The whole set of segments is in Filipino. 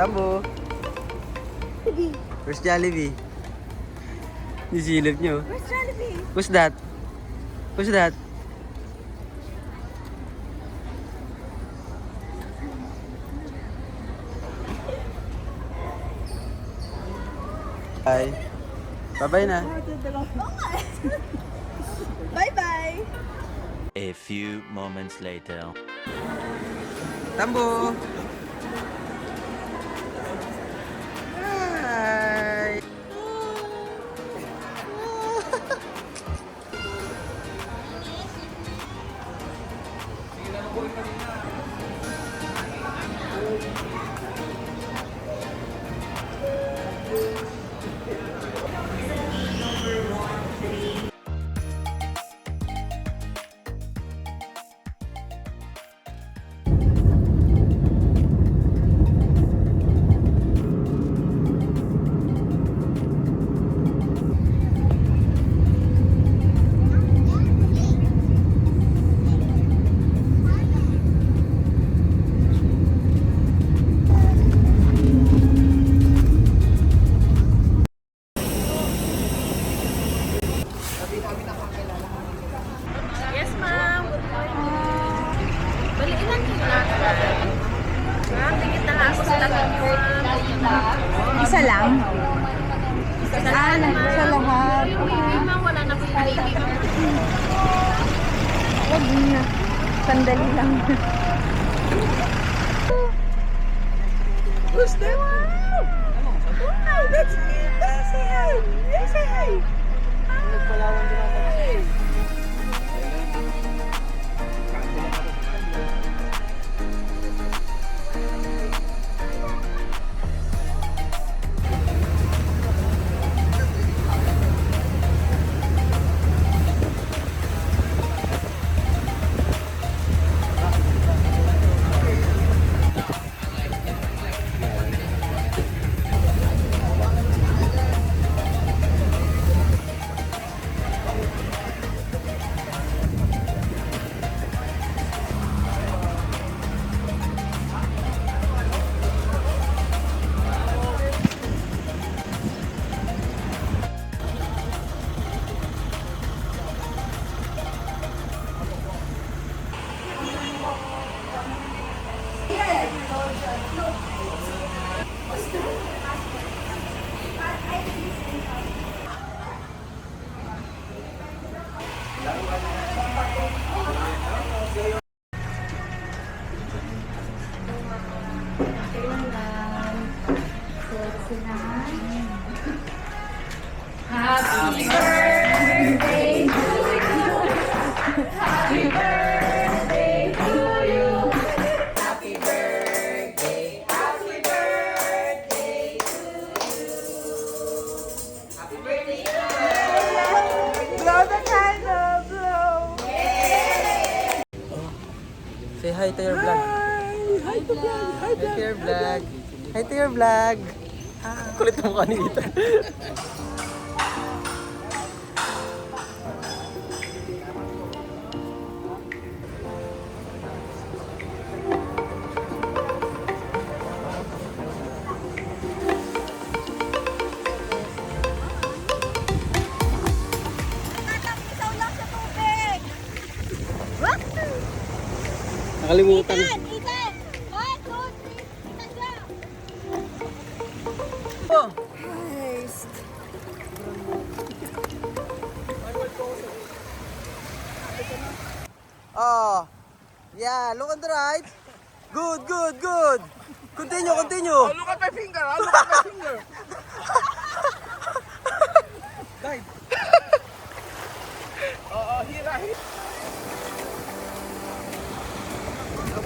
Tambo. Where's Jollibee? Nisilip nyo. Where's Jollibee? Who's that? Who's that? Bye. Bye-bye na. Bye-bye. A few moments later. Tambo! Hi! Yes, ma'am. Good morning. Bali, ilan yung lahat? Ma'am, tingin na lang ako sa lahat niyo, ma'am. Isa lang? Sa lahat, ma'am. Sa lahat. Yung baby, ma'am, wala na po yung baby, ma'am. Huwag na. Sandali lang. Who's that? Wow! Wow, that's Nita. Say hi. Yes, say hi. Hi. Happy birthday to you. Happy birthday to you. Happy birthday. Happy birthday to you. Happy birthday to you. Blow the candle, blow. Say hi to your vlog. Hi to vlog. Hi Hi to your vlog. Hi to your vlog. Kulit mo ka ni Ethan. Isaw lang sa tubig. Nakalimutan. Ethan! 1, 2, 3. Ethan lang. Oh! Christ. Oh. Yeah, look on the right. Good, good, good. Continue, continue. Oh, look at my finger! Oh, look at my finger! Guys! Oo, hira, hira.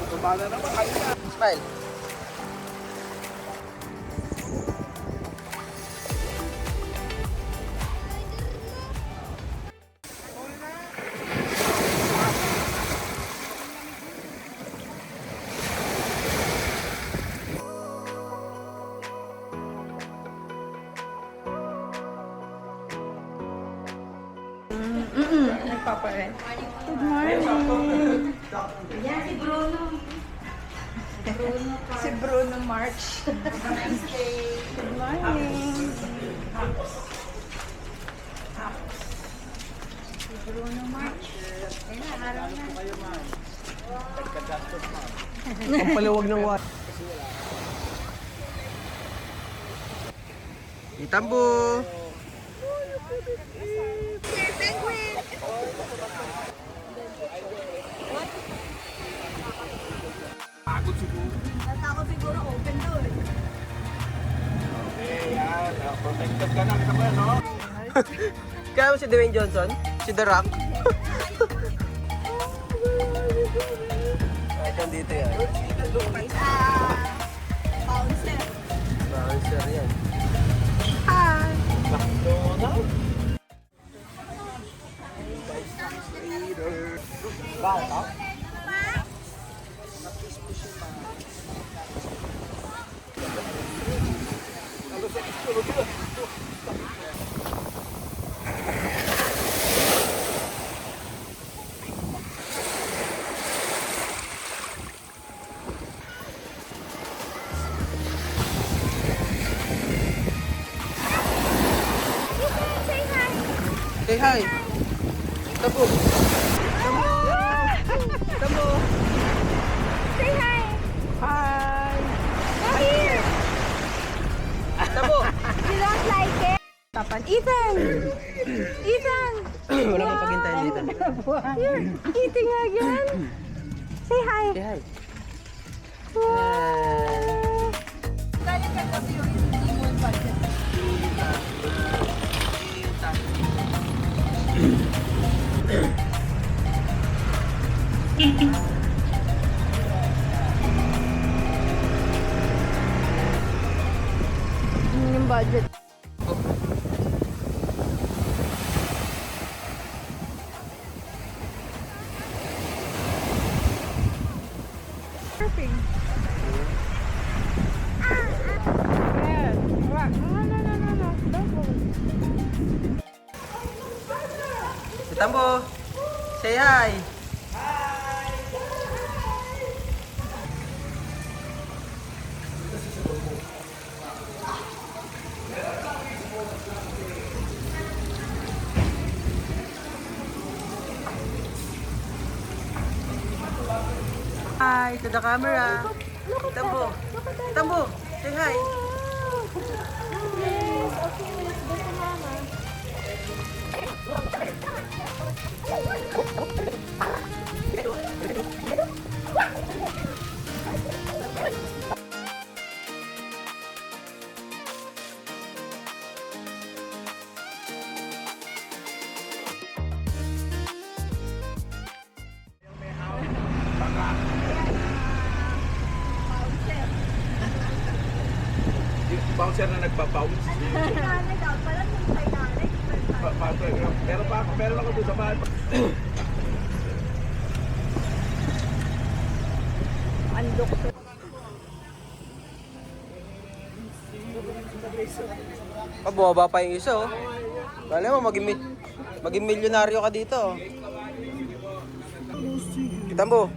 Bumaba na naman, kayo na. Smile. Nagpaparent. Good morning. Si Bruno March. Good morning. Si Bruno March. Ayun na, araw na. Ang paluwag ng water. Itambo! Pagod siguro. Natakot siguro open door. Okay, yan. Protected ka na. Kita mo yan, no? Kaya mo si Dwayne Johnson? Si The Rock? Kahit nandito yan. Bouncer. Bouncer yan. Say hi! Tapo! Tapo! Say hi. Hi! Come here. Tapo! You don't like it? Tapan. Ethan! Ethan! Wala mong paghintayin dito. You're eating again? Say hi. Say hi! Yung budget. Surfing. Yes. What? No. Don't go. Si Tambo! Say hi! Hi to the camera. Tambo. Tambo. Say hi. Yes. Okay, let's go to mama. Yung bouncer na nagpa-bounce. Nanay daw pala nung kay nanay. Meron ako doon sa bahay. Andok. Bumaba pa yung isa, oh. Wala mo, maging milyonaryo ka dito, oh. Tambo.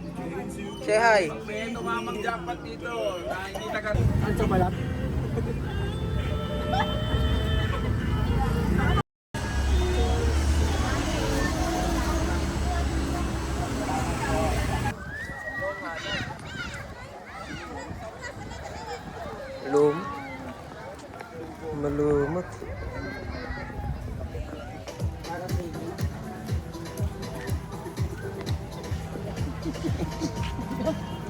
Say hi. May tumamang jackpot dito. Na hindi taga... Malumot.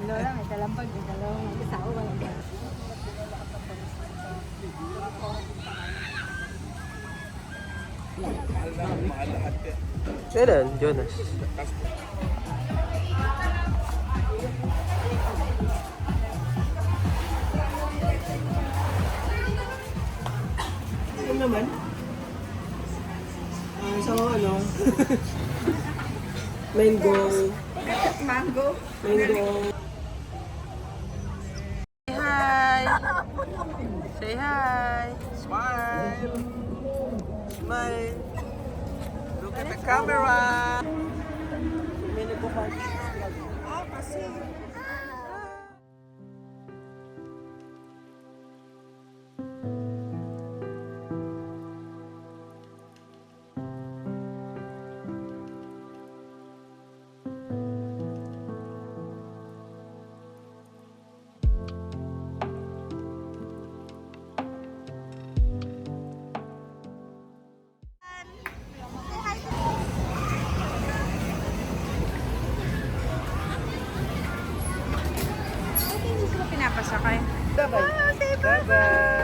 Lola, may talampag. May dalawang mag-isawa. Walang Mahal lahat yan. Kailan, Jonas? Ano naman? Isang ano? Mango. mango. Mango. Say hi. Say hi. Smile! Smile. Look at the camera! May nagpo-park. napasakay. Bye-bye. Bye-bye.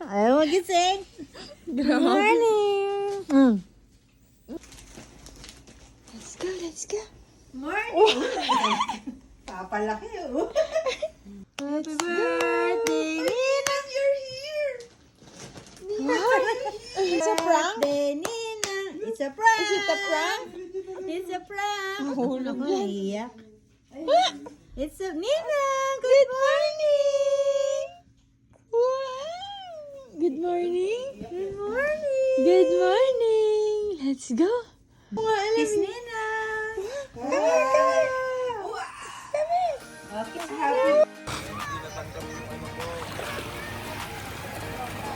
Ayaw magising. Good morning. Let's go, let's go. Morning. Papalaki oh. Happy birthday, Nina. You're here. What? It's a prank? Nina. It's a prank. Is it a prank? It's a prank. Mahulog na iyak. It's a Nina. Good morning. Wow. Good morning. Good morning. Good morning. Let's go. Kiss Nina. Come here, come here. Come here. Okay, happy.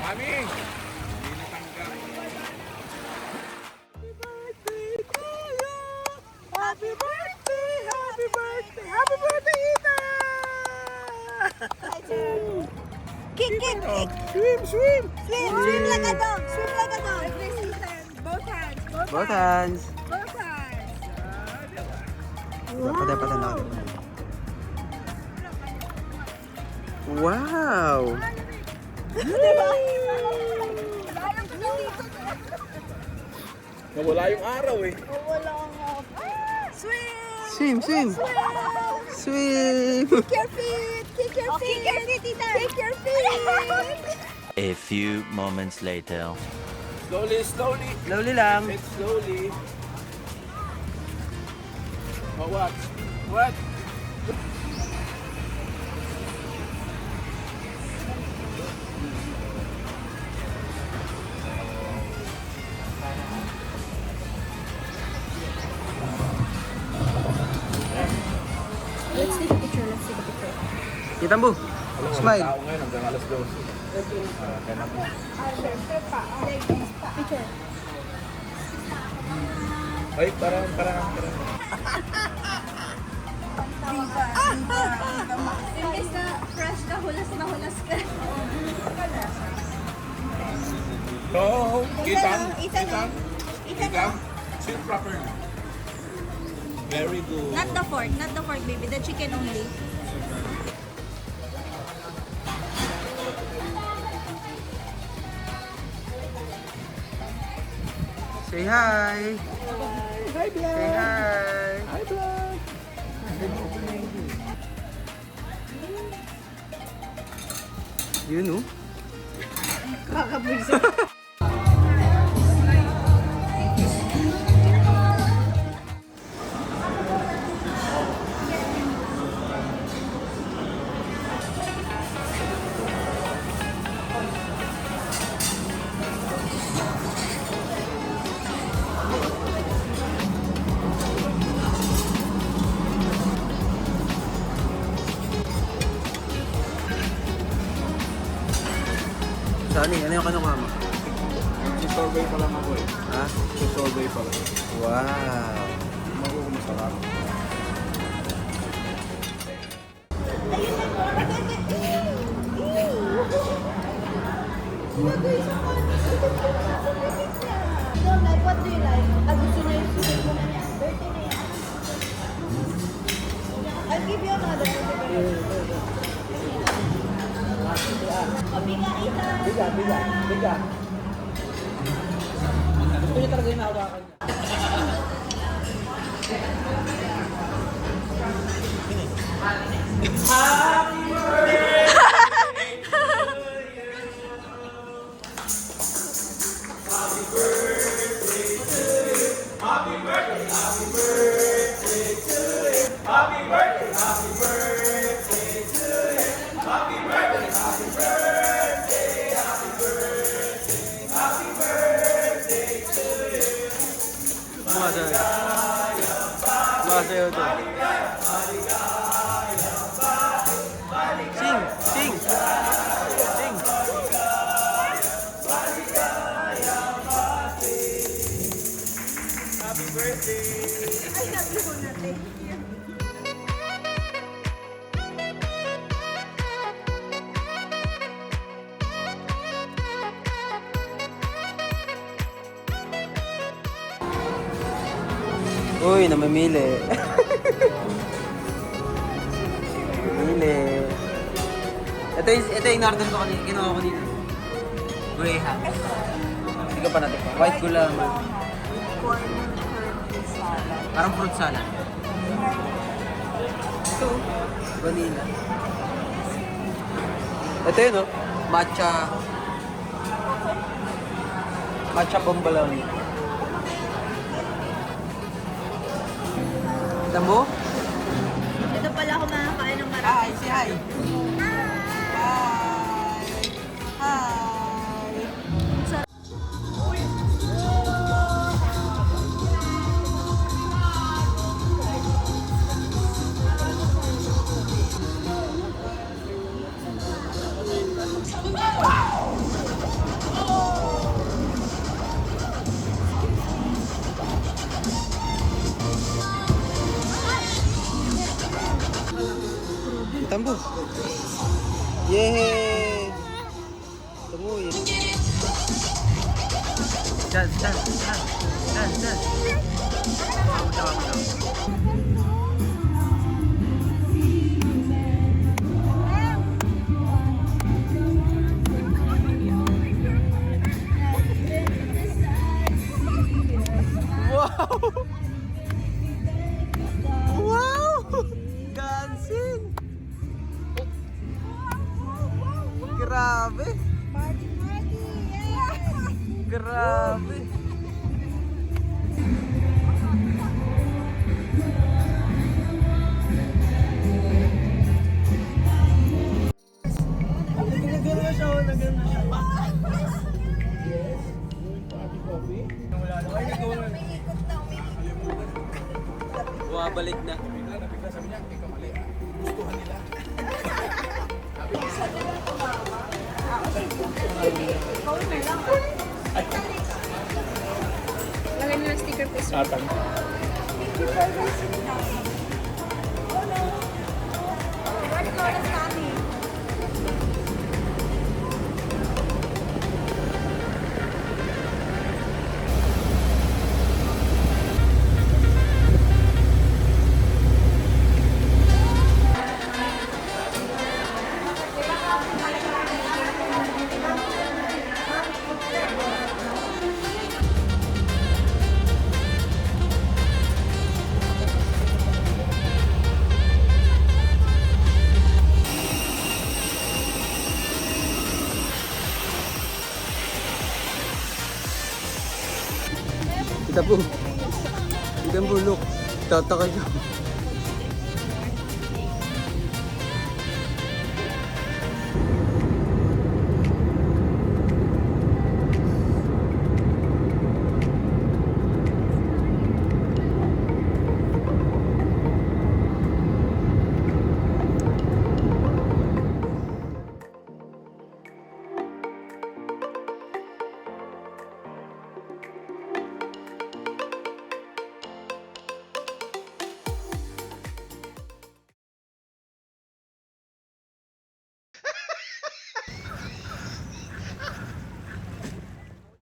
Mami! Hindi natanggap. Happy birthday. Happy birthday. Happy birthday, Ita. Kick, kick, kick. Swim, swim! Swim like a dog. Swim like a dog. Both hands. Both hands. Both hands. Patay na ako. Wow! Nawala yung araw eh. Swim, swim! Swim! Kick your feet. Kick your feet. Kick your feet, Tita. Kick your feet. A few moments later. Slowly, slowly. Slowly lang. Let's slowly. Oh, what? What? Let's take a picture. Let's take a picture. Kitambo. Smile. Tao ngayon hanggang alas 12. Kaya na po. Picture. Ay, parang. Imbes na fresh ka, hulas na hulas ka. No, kitang. Itang. Kitang. Sit properly. Very good. Not the fork, baby. The chicken only. Say hi. Hi, Black. Say hi. Hi, Black. Yun, oh. Sani, ano yung kanuha mo? Survey pa lang ako eh. Ha? Survey pa lang. Wow. Mago ko masarap. What do you like? Gusto na yung sulit mo na niya. Birthday na yan. I'll give you another. Biga. Gusto niya talaga yung nahawakan niya. Masayaw to. Sing! Sing! Uy, namimili. Namimili. Ito yung in-order ko kanina. Ginawa ko dito. Greyhound. Hindi ka pa natin pa. White gulaman. Parang fruit salad. Ito. Vanilla. Ito yun, oh. Matcha. Matcha bombalon. Tamo? Ito pala ako makakain ng marami. Hi, say hi. Hi. Tambo. Yay! Tamo yun. Dan. Wow! Wow! Dancing! Grabe! Grabe! Bumabalik na. Lagay nyo ng sticker please. Kita po. Kita po, look. Tataka siya.